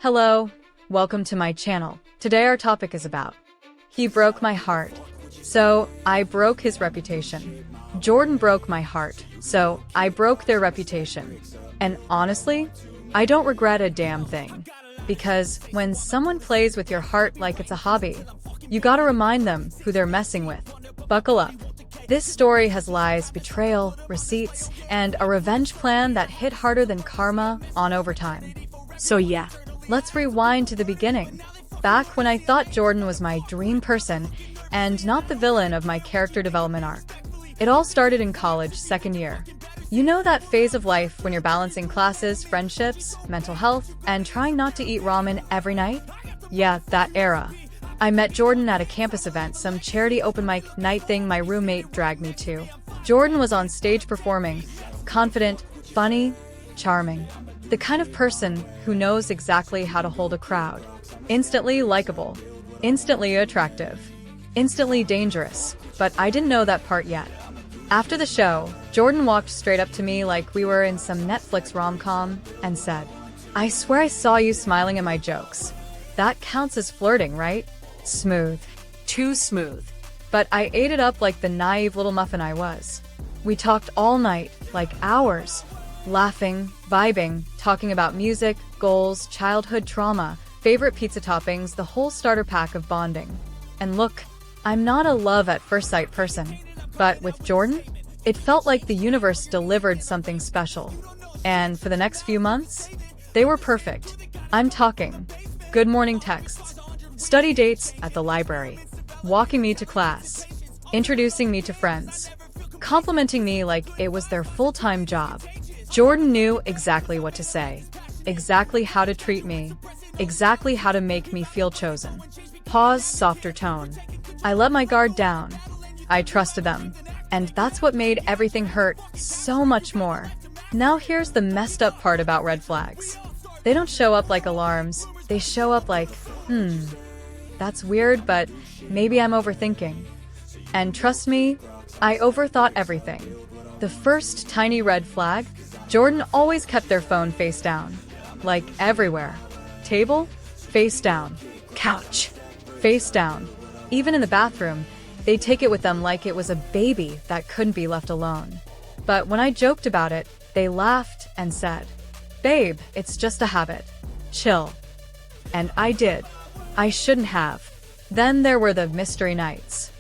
Hello, welcome to my channel. Today our topic is about he broke my heart, so I broke his reputation. Jordan broke my heart, so I broke their reputation. And honestly, I don't regret a damn thing. Because when someone plays with your heart like it's a hobby, you gotta remind them who they're messing with. Buckle up. This story has lies, betrayal, receipts, and a revenge plan that hit harder than karma on overtime. So yeah, let's rewind to the beginning. Back when I thought Jordan was my dream person and not the villain of my character development arc. It all started in college, second year. You know that phase of life when you're balancing classes, friendships, mental health, and trying not to eat ramen every night? Yeah, that era. I met Jordan at a campus event, some charity open mic night thing my roommate dragged me to. Jordan was on stage performing, confident, funny, charming. The kind of person who knows exactly how to hold a crowd. Instantly likable, instantly attractive, instantly dangerous, but I didn't know that part yet. After the show, Jordan walked straight up to me like we were in some Netflix rom-com and said, "I swear I saw you smiling at my jokes. That counts as flirting, right?" Smooth. Too smooth. But I ate it up like the naive little muffin I was. We talked all night, like hours, laughing, vibing, talking about music, goals, childhood trauma, favorite pizza toppings, the whole starter pack of bonding. And look, I'm not a love at first sight person. But with Jordan, it felt like the universe delivered something special. And for the next few months, they were perfect. I'm talking good morning texts, study dates at the library, walking me to class, introducing me to friends, complimenting me like it was their full-time job. Jordan knew exactly what to say, exactly how to treat me, exactly how to make me feel chosen. Pause, softer tone. I let my guard down. I trusted them. And that's what made everything hurt so much more. Now here's the messed up part about red flags. They don't show up like alarms. They show up like, that's weird, but maybe I'm overthinking. And trust me, I overthought everything. The first tiny red flag, Jordan always kept their phone face down. Like everywhere. Table? Face down. Couch? Face down. Even in the bathroom, they take it with them like it was a baby that couldn't be left alone. But when I joked about it, they laughed and said, "Babe, it's just a habit. Chill." And I did. I shouldn't have. Then there were the mystery nights.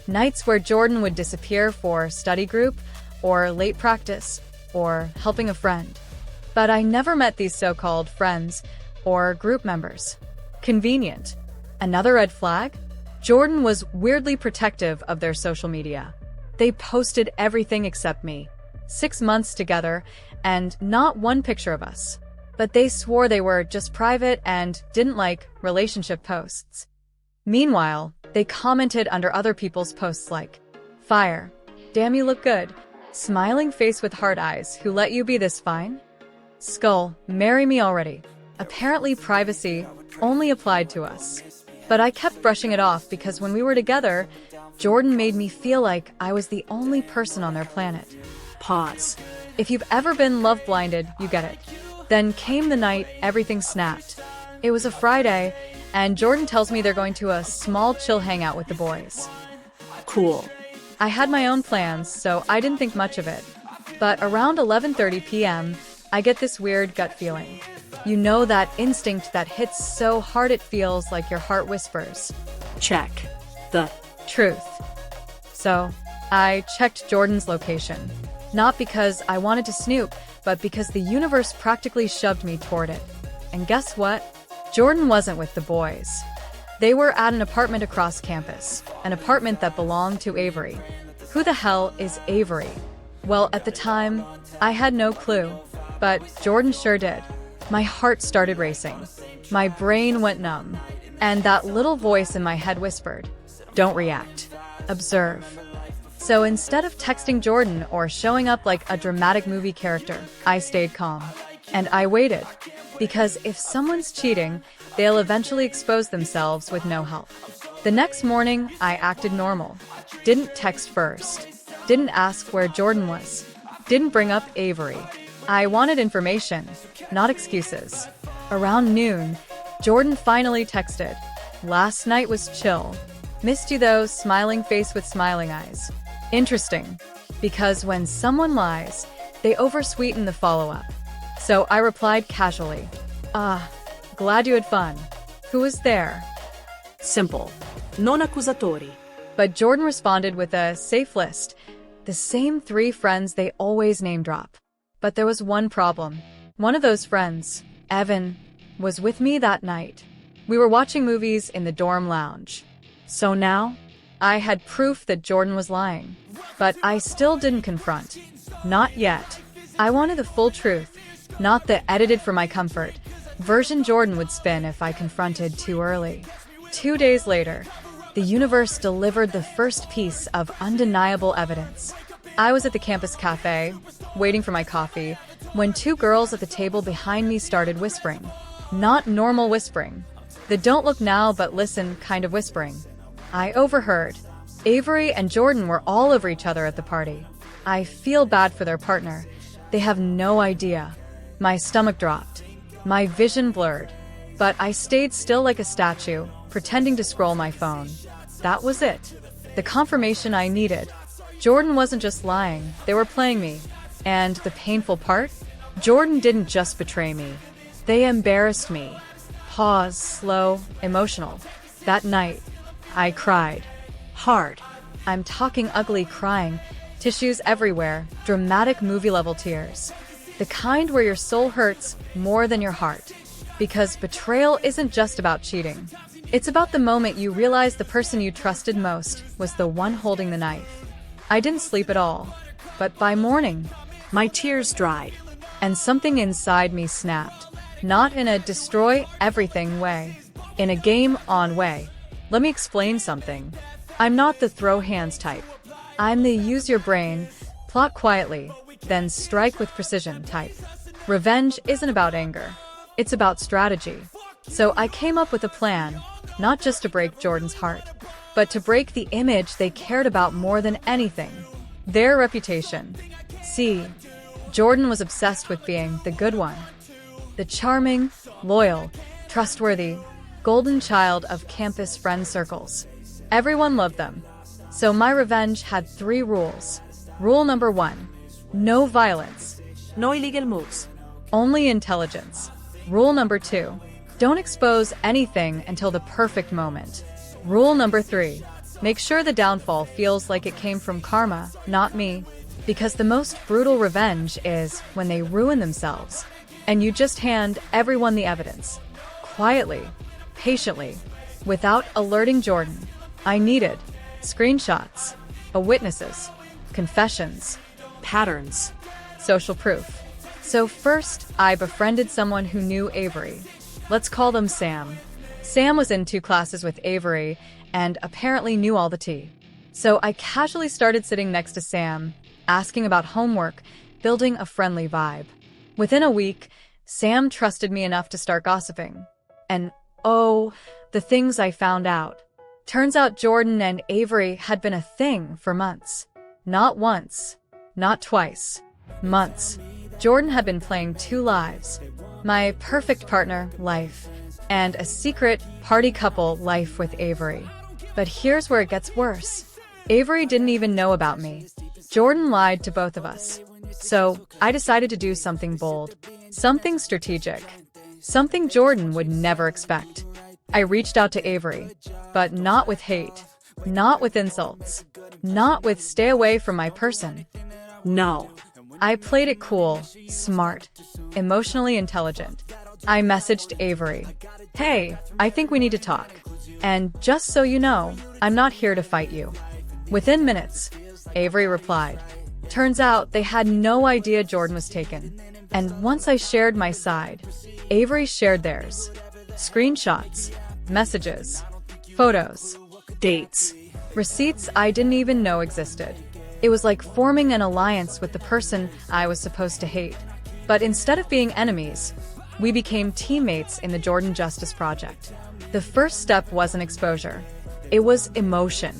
Nights where Jordan would disappear for study group, or late practice, or helping a friend. But I never met these so-called friends or group members. Convenient. Another red flag? Jordan was weirdly protective of their social media. They posted everything except me. 6 months together, and not one picture of us. But they swore they were just private and didn't like relationship posts. Meanwhile, they commented under other people's posts like, "Fire. Damn, you look good. Smiling face with heart eyes, who let you be this fine? Skull, marry me already." Apparently privacy only applied to us. But I kept brushing it off because when we were together, Jordan made me feel like I was the only person on their planet. Pause. If you've ever been love blinded, you get it. Then came the night everything snapped. It was a Friday, and Jordan tells me they're going to a small chill hangout with the boys. Cool. I had my own plans, so I didn't think much of it. But around 11:30 p.m., I get this weird gut feeling. You know that instinct that hits so hard it feels like your heart whispers, "Check the truth." So, I checked Jordan's location. Not because I wanted to snoop, but because the universe practically shoved me toward it. And guess what? Jordan wasn't with the boys. They were at an apartment across campus, an apartment that belonged to Avery. Who the hell is Avery? Well, at the time, I had no clue, but Jordan sure did. My heart started racing. My brain went numb. And that little voice in my head whispered, "Don't react. Observe." So instead of texting Jordan or showing up like a dramatic movie character, I stayed calm. And I waited. Because if someone's cheating, they'll eventually expose themselves with no help. The next morning, I acted normal. Didn't text first. Didn't ask where Jordan was. Didn't bring up Avery. I wanted information, not excuses. Around noon, Jordan finally texted. Last night was chill. Missed you though, smiling face with smiling eyes. Interesting, because when someone lies, they oversweeten the follow-up. So I replied casually, glad you had fun. Who was there? Simple. Non accusatori. But Jordan responded with a safe list, the same 3 friends they always name drop. But there was one problem. One of those friends, Evan, was with me that night. We were watching movies in the dorm lounge. So now, I had proof that Jordan was lying. But I still didn't confront. Not yet. I wanted the full truth, not the edited for my comfort version Jordan would spin if I confronted too early. 2 days later, the universe delivered the first piece of undeniable evidence. I was at the campus cafe, waiting for my coffee, when 2 girls at the table behind me started whispering. Not normal whispering. The don't look now but listen kind of whispering. I overheard. Avery and Jordan were all over each other at the party. I feel bad for their partner. They have no idea. My stomach dropped. My vision blurred. But I stayed still like a statue, pretending to scroll my phone. That was it. The confirmation I needed. Jordan wasn't just lying, they were playing me. And the painful part? Jordan didn't just betray me. They embarrassed me. Pause, slow, emotional. That night, I cried. Hard. I'm talking ugly crying. Tissues everywhere, dramatic movie-level tears. The kind where your soul hurts more than your heart. Because betrayal isn't just about cheating. It's about the moment you realize the person you trusted most was the one holding the knife. I didn't sleep at all. But by morning, My tears dried. and something inside me snapped. Not in a destroy everything way. In a game on way. Let me explain something. I'm not the throw hands type. I'm the use your brain, plot quietly, then strike with precision type. Revenge isn't about anger. It's about strategy. So I came up with a plan, not just to break Jordan's heart, but to break the image they cared about more than anything. Their reputation. See, Jordan was obsessed with being the good one. The charming, loyal, trustworthy, golden child of campus friend circles. Everyone loved them. So my revenge had 3 rules. Rule number 1. No violence. No illegal moves. Only intelligence. Rule number 2. Don't expose anything until the perfect moment. Rule number 3. Make sure the downfall feels like it came from karma, not me. Because the most brutal revenge is when they ruin themselves. And you just hand everyone the evidence. Quietly, patiently, without alerting Jordan. I needed screenshots, witnesses, confessions, Patterns. social proof. So first, I befriended someone who knew Avery. Let's call them Sam. Sam was in 2 classes with Avery and apparently knew all the tea. So I casually started sitting next to Sam, asking about homework, building a friendly vibe. Within a week, Sam trusted me enough to start gossiping. And oh, the things I found out. Turns out Jordan and Avery had been a thing for months. Not once, not twice, months. Jordan had been playing 2 lives. My perfect partner, life, and a secret party couple life with Avery. But here's where it gets worse. Avery didn't even know about me. Jordan lied to both of us. So I decided to do something bold, something strategic, something Jordan would never expect. I reached out to Avery, but not with hate, not with insults, not with stay away from my person. No. I played it cool, smart, emotionally intelligent. I messaged Avery. Hey, I think we need to talk. And just so you know, I'm not here to fight you. Within minutes, Avery replied. Turns out they had no idea Jordan was taken. And once I shared my side, Avery shared theirs. Screenshots, messages, photos, Dates. receipts I didn't even know existed. It was like forming an alliance with the person I was supposed to hate. But instead of being enemies, we became teammates in the Jordan Justice Project. The first step wasn't exposure. It was emotion.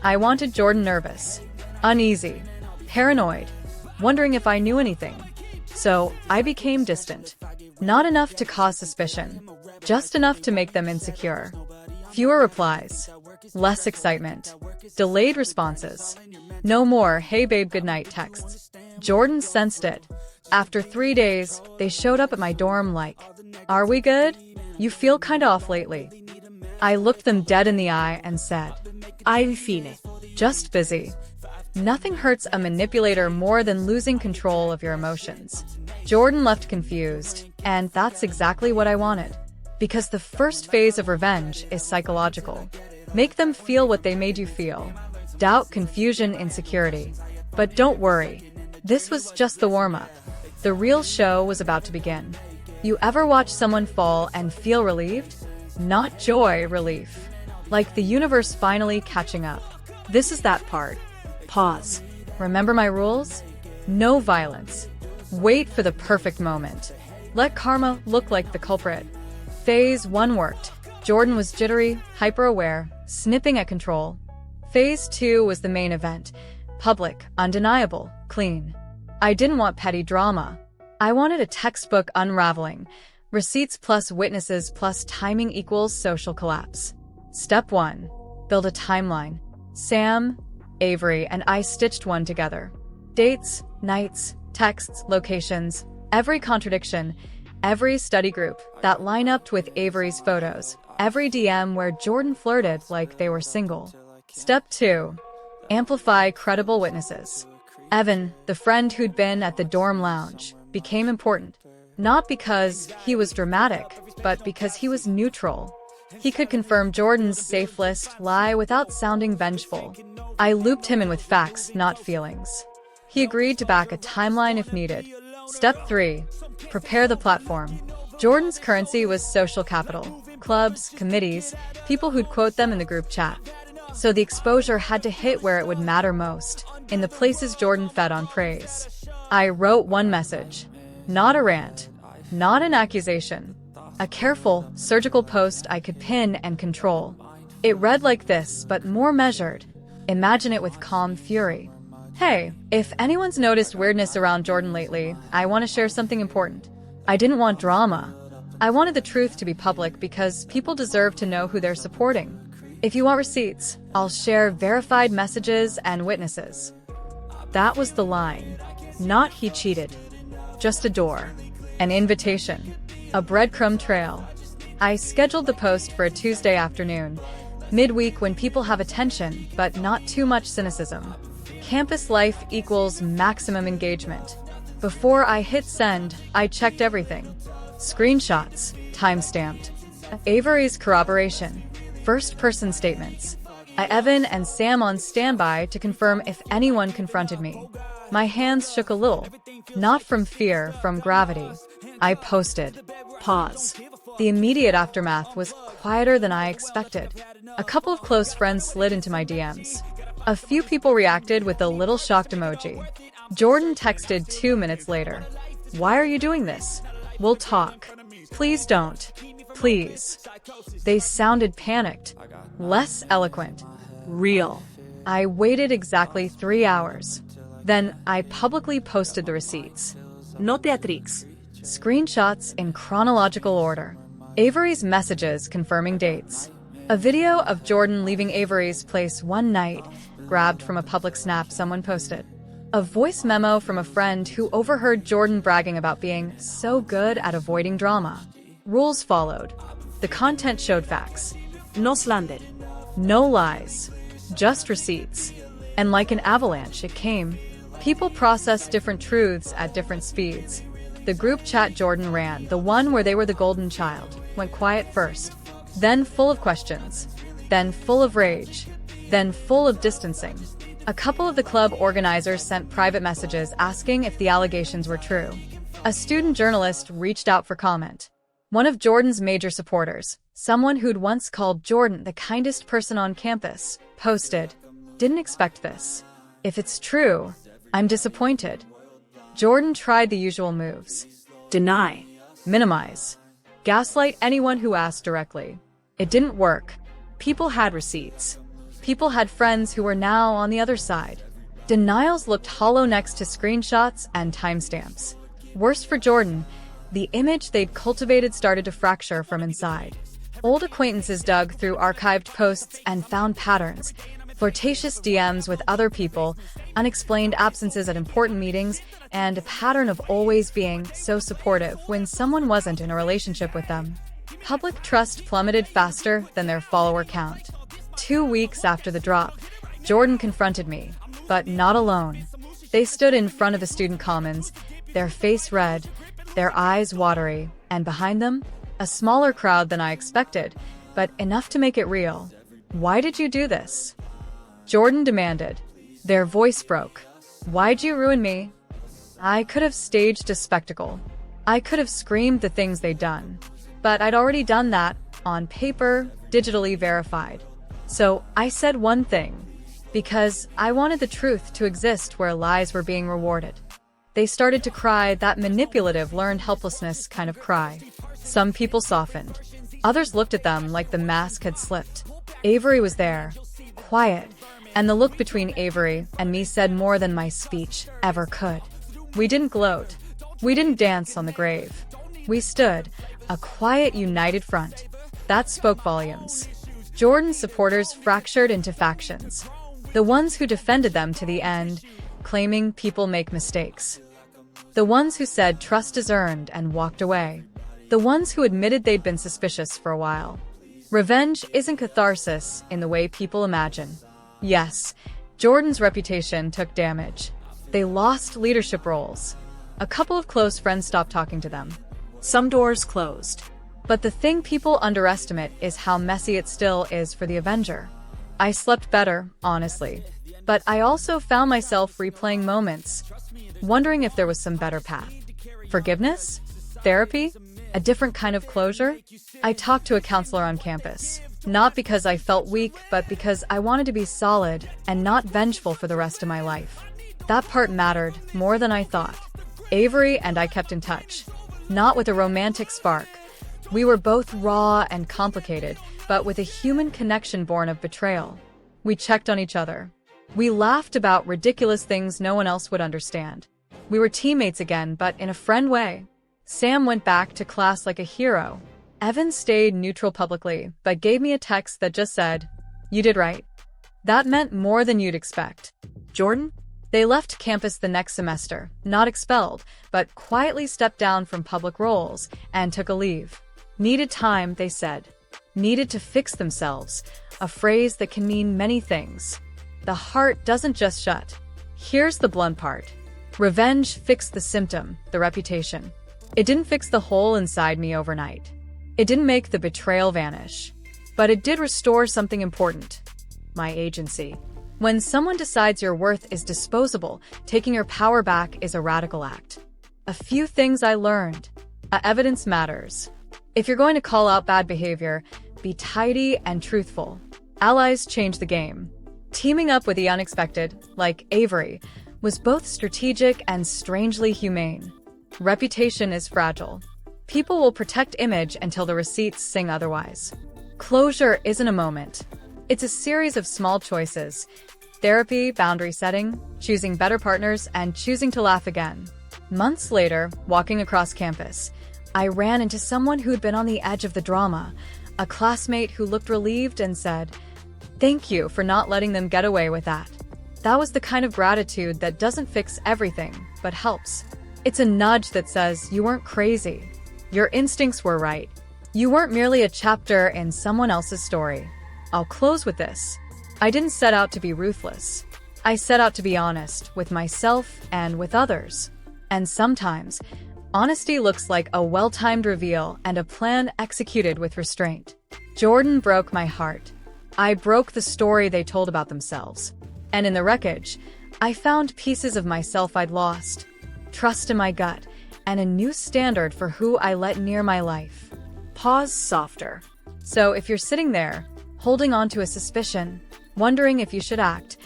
I wanted Jordan nervous, uneasy, paranoid, wondering if I knew anything. So I became distant. Not enough to cause suspicion, just enough to make them insecure. Fewer replies, less excitement, delayed responses. No more "hey babe goodnight" texts. Jordan sensed it. After 3 days, they showed up at my dorm like, "Are we good? You feel kinda off lately." I looked them dead in the eye and said, Ai fine. "Just busy." Nothing hurts a manipulator more than losing control of your emotions. Jordan left confused, and that's exactly what I wanted. Because the first phase of revenge is psychological. Make them feel what they made you feel. Doubt, confusion, insecurity. But don't worry. This was just the warm-up. The real show was about to begin. You ever watch someone fall and feel relieved? Not joy, relief. Like the universe finally catching up. This is that part. Pause. Remember my rules? No violence. Wait for the perfect moment. Let karma look like the culprit. Phase 1 worked. Jordan was jittery, hyper-aware, snipping at control. Phase 2 was the main event. Public, undeniable, clean. I didn't want petty drama. I wanted a textbook unraveling. Receipts plus witnesses plus timing equals social collapse. Step 1. Build a timeline. Sam, Avery, and I stitched one together. Dates, nights, texts, locations, every contradiction, every study group that lined up with Avery's photos, every DM where Jordan flirted like they were single. Step 2. Amplify credible witnesses. Evan, the friend who'd been at the dorm lounge, became important. Not because he was dramatic, but because he was neutral. He could confirm Jordan's safe list lie without sounding vengeful. I looped him in with facts, not feelings. He agreed to back a timeline if needed. Step 3. Prepare the platform. Jordan's currency was social capital. Clubs, committees, people who'd quote them in the group chat. So the exposure had to hit where it would matter most, in the places Jordan fed on praise. I wrote one message. Not a rant. Not an accusation. A careful, surgical post I could pin and control. It read like this, but more measured. Imagine it with calm fury. Hey, if anyone's noticed weirdness around Jordan lately, I want to share something important. I didn't want drama. I wanted the truth to be public because people deserve to know who they're supporting. If you want receipts, I'll share verified messages and witnesses. That was the line. Not "he cheated." Just a door. An invitation. A breadcrumb trail. I scheduled the post for a Tuesday afternoon, midweek when people have attention, but not too much cynicism. Campus life equals maximum engagement. Before I hit send, I checked everything. Screenshots, timestamped. Avery's corroboration. First-person statements. Evan and Sam on standby to confirm if anyone confronted me. My hands shook a little. Not from fear, from gravity. I posted. Pause. The immediate aftermath was quieter than I expected. A couple of close friends slid into my DMs. A few people reacted with a little shocked emoji. Jordan texted 2 minutes later. "Why are you doing this? We'll talk. Please don't. Please." They sounded panicked. Less eloquent. Real. I waited exactly 3 hours. Then I publicly posted the receipts. No teatrix. Screenshots in chronological order. Avery's messages confirming dates. A video of Jordan leaving Avery's place one night, grabbed from a public snap someone posted. A voice memo from a friend who overheard Jordan bragging about being so good at avoiding drama. Rules followed. The content showed facts. No slander. No lies. Just receipts. And like an avalanche, it came. People processed different truths at different speeds. The group chat Jordan ran, the one where they were the golden child, went quiet first. Then full of questions. Then full of rage. Then full of distancing. A couple of the club organizers sent private messages asking if the allegations were true. A student journalist reached out for comment. One of Jordan's major supporters, someone who'd once called Jordan the kindest person on campus, posted, "Didn't expect this. If it's true, I'm disappointed." Jordan tried the usual moves. Deny. Minimize. Gaslight anyone who asked directly. It didn't work. People had receipts. People had friends who were now on the other side. Denials looked hollow next to screenshots and timestamps. Worst for Jordan, The image they'd cultivated started to fracture from inside. Old acquaintances dug through archived posts and found patterns: flirtatious DMs with other people, unexplained absences at important meetings, and a pattern of always being so supportive when someone wasn't in a relationship with them. Public trust plummeted faster than their follower count. 2 weeks after the drop, Jordan confronted me, but not alone. They stood in front of the student commons, their face red, their eyes watery, and behind them, a smaller crowd than I expected, but enough to make it real. "Why did you do this?" Jordan demanded. Their voice broke. "Why'd you ruin me?" I could have staged a spectacle. I could have screamed the things they'd done. But I'd already done that, on paper, digitally verified. So I said one thing, because I wanted the truth to exist where lies were being rewarded. They started to cry, that manipulative, learned helplessness kind of cry. Some people softened. Others looked at them like the mask had slipped. Avery was there, quiet, and the look between Avery and me said more than my speech ever could. We didn't gloat. We didn't dance on the grave. We stood, a quiet, united front. That spoke volumes. Jordan's supporters fractured into factions. The ones who defended them to the end, claiming people make mistakes. The ones who said trust is earned and walked away. The ones who admitted they'd been suspicious for a while. Revenge isn't catharsis in the way people imagine. Yes, Jordan's reputation took damage. They lost leadership roles. A couple of close friends stopped talking to them. Some doors closed. But the thing people underestimate is how messy it still is for the Avenger. I slept better, honestly. But I also found myself replaying moments, wondering if there was some better path. Forgiveness? Therapy? A different kind of closure? I talked to a counselor on campus. Not because I felt weak, but because I wanted to be solid and not vengeful for the rest of my life. That part mattered more than I thought. Avery and I kept in touch. Not with a romantic spark. We were both raw and complicated, but with a human connection born of betrayal. We checked on each other. We laughed about ridiculous things no one else would understand. We were teammates again, but in a friend way. Sam went back to class like a hero. Evan stayed neutral publicly, but gave me a text that just said, "You did right." That meant more than you'd expect. Jordan? They left campus the next semester, not expelled, but quietly stepped down from public roles and took a leave. Needed time, they said. Needed to fix themselves, a phrase that can mean many things. The heart doesn't just shut. Here's the blunt part. Revenge fixed the symptom, the reputation. It didn't fix the hole inside me overnight. It didn't make the betrayal vanish. But it did restore something important. My agency. When someone decides your worth is disposable, taking your power back is a radical act. A few things I learned. Evidence matters. If you're going to call out bad behavior, be tidy and truthful. Allies change the game. Teaming up with the unexpected, like Avery, was both strategic and strangely humane. Reputation is fragile. People will protect image until the receipts sing otherwise. Closure isn't a moment. It's a series of small choices. Therapy, boundary setting, choosing better partners, and choosing to laugh again. Months later, walking across campus, I ran into someone who'd been on the edge of the drama, a classmate who looked relieved and said, "Thank you for not letting them get away with that." That was the kind of gratitude that doesn't fix everything, but helps. It's a nudge that says you weren't crazy. Your instincts were right. You weren't merely a chapter in someone else's story. I'll close with this. I didn't set out to be ruthless. I set out to be honest with myself and with others. And sometimes, honesty looks like a well-timed reveal and a plan executed with restraint. Jordan broke my heart. I broke the story they told about themselves. And in the wreckage, I found pieces of myself I'd lost, trust in my gut, and a new standard for who I let near my life. Pause softer. So if you're sitting there, holding on to a suspicion, wondering if you should act,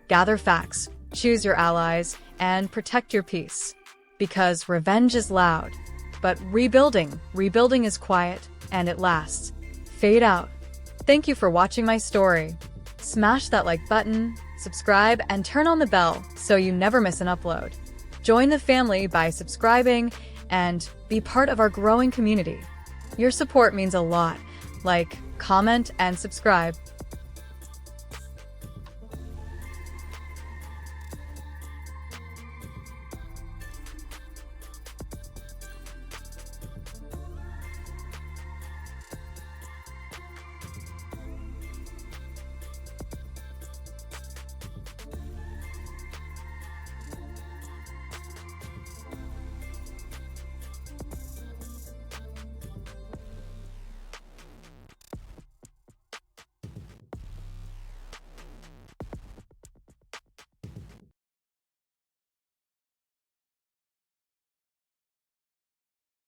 gather facts, choose your allies, and protect your peace. Because revenge is loud, but rebuilding is quiet, and it lasts. Fade out. Thank you for watching my story. Smash that like button, subscribe, and turn on the bell so you never miss an upload. Join the family by subscribing and be part of our growing community. Your support means a lot. Like, comment, and subscribe.